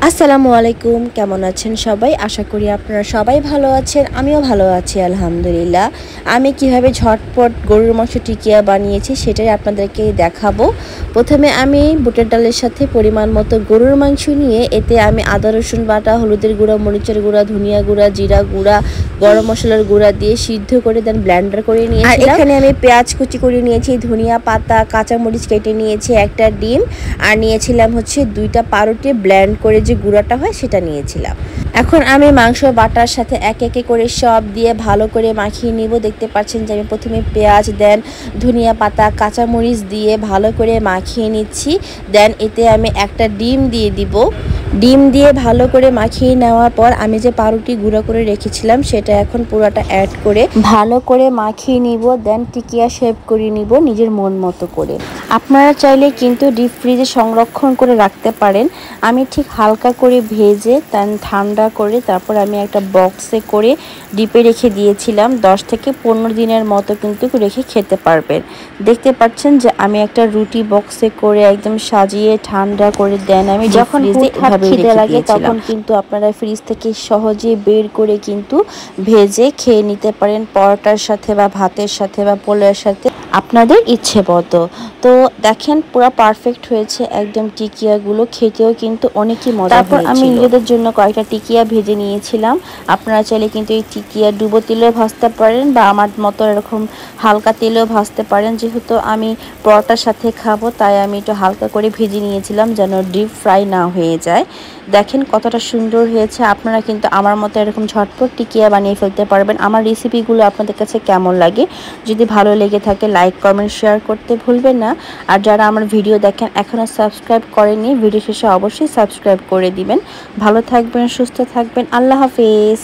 আসসালামু আলাইকুম, কেমন আছেন সবাই? আশা করি আপনারা সবাই ভালো আছেন। আমিও ভালো আছি আলহামদুলিল্লাহ। আমি কিভাবে ঝটপট গরুর মাংস টিকিয়া বানিয়েছি সেটাই আপনাদেরকে দেখাবো। প্রথমে আমি বুটের ডালের সাথে পরিমাণ মতো গরুর মাংস নিয়ে এতে আমি আদা রসুন বাটা, হলুদের গুঁড়া, মরিচের গুঁড়া, ধনিয়া গুঁড়া, জিরা গুঁড়া, গরম মশলার গুঁড়া দিয়ে সিদ্ধ করে দেন ব্লেন্ডার করে নিয়েছিলাম। আর এখানে আমি পেঁয়াজ কুচি করে নিয়েছি, ধনিয়া পাতা, কাঁচামরিচ কেটে নিয়েছি, একটা ডিম আর নিয়েছিলাম হচ্ছে 2টা পাউরুটি ব্লেন্ড করে যে গুঁড়াটা হয় সেটা নিয়েছিলাম। এখন আমি মাংস বাটার সাথে এক একে করে সব দিয়ে ভালো করে মাখিয়ে নিব। দেখতে পাচ্ছেন যে আমি প্রথমে পেঁয়াজ, দেন ধনিয়া পাতা, কাঁচামরিচ দিয়ে ভালো করে মাখিয়ে নিচ্ছি। দেন এতে আমি একটা ডিম দিয়ে দিব। ডিম দিয়ে ভালো করে মাখিয়ে নেওয়ার পর আমি যে পাউরুটি গুঁড়ো করে রেখেছিলাম সেটা এখন পুরোটা অ্যাড করে ভালো করে মাখিয়ে নিব। দেন টিকিয়া শেপ করে নিব নিজের মন মতো করে। আপনারা চাইলে কিন্তু ডিপ ফ্রিজে সংরক্ষণ করে রাখতে পারেন। আমি ঠিক হালকা করে ভেজে দেন ঠান্ডা করে তারপর আমি একটা বক্সে করে ডিপে রেখে দিয়েছিলাম। 10 থেকে 15 দিনের মতো কিন্তু রেখে খেতে পারবেন। দেখতে পাচ্ছেন যে আমি একটা রুটি বক্সে করে একদম সাজিয়ে ঠান্ডা করে দেন আমি যখন খিদে লাগে তখন কিন্তু আপনারা ফ্রিজ থেকে সহজে বের করে কিন্তু ভেজে খেয়ে নিতে পারেন, পরোটার সাথে বা ভাতের সাথে বা পোলাওয়ের সাথে আপনাদের ইচ্ছে মতো। তো দেখেন পুরো পারফেক্ট হয়েছে একদম। টিকিয়াগুলো খেতেও কিন্তু অনেকই মজা হয়েছিল। তারপর আমি নিজেদের জন্য কয়েকটা টিকিয়া ভেজে নিয়েছিলাম। আপনারা চাইলে কিন্তু এই টিকিয়া ডুবো তেলেও ভাজতে পারেন বা আমার মতো এরকম হালকা তেলেও ভাজতে পারেন। যেহেতু আমি পরোটার সাথে খাবো তাই আমি একটু হালকা করে ভেজে নিয়েছিলাম যেন ডিপ ফ্রাই না হয়ে যায়। দেখেন কতটা সুন্দর হয়েছে। আপনারা কিন্তু আমার মতো এরকম ঝটপট টিকিয়া বানিয়ে ফেলতে পারবেন। আমার রেসিপিগুলো আপনাদের কাছে কেমন লাগে, যদি ভালো লেগে থাকে লাইক, কমেন্ট, শেয়ার করতে ভুলবেন না। আর যারা আমার ভিডিও দেখেন এখনও সাবস্ক্রাইব করেননি, ভিডিও শেষে অবশ্যই সাবস্ক্রাইব করে দিবেন। ভালো থাকবেন, সুস্থ থাকবেন। আল্লাহ হাফেজ।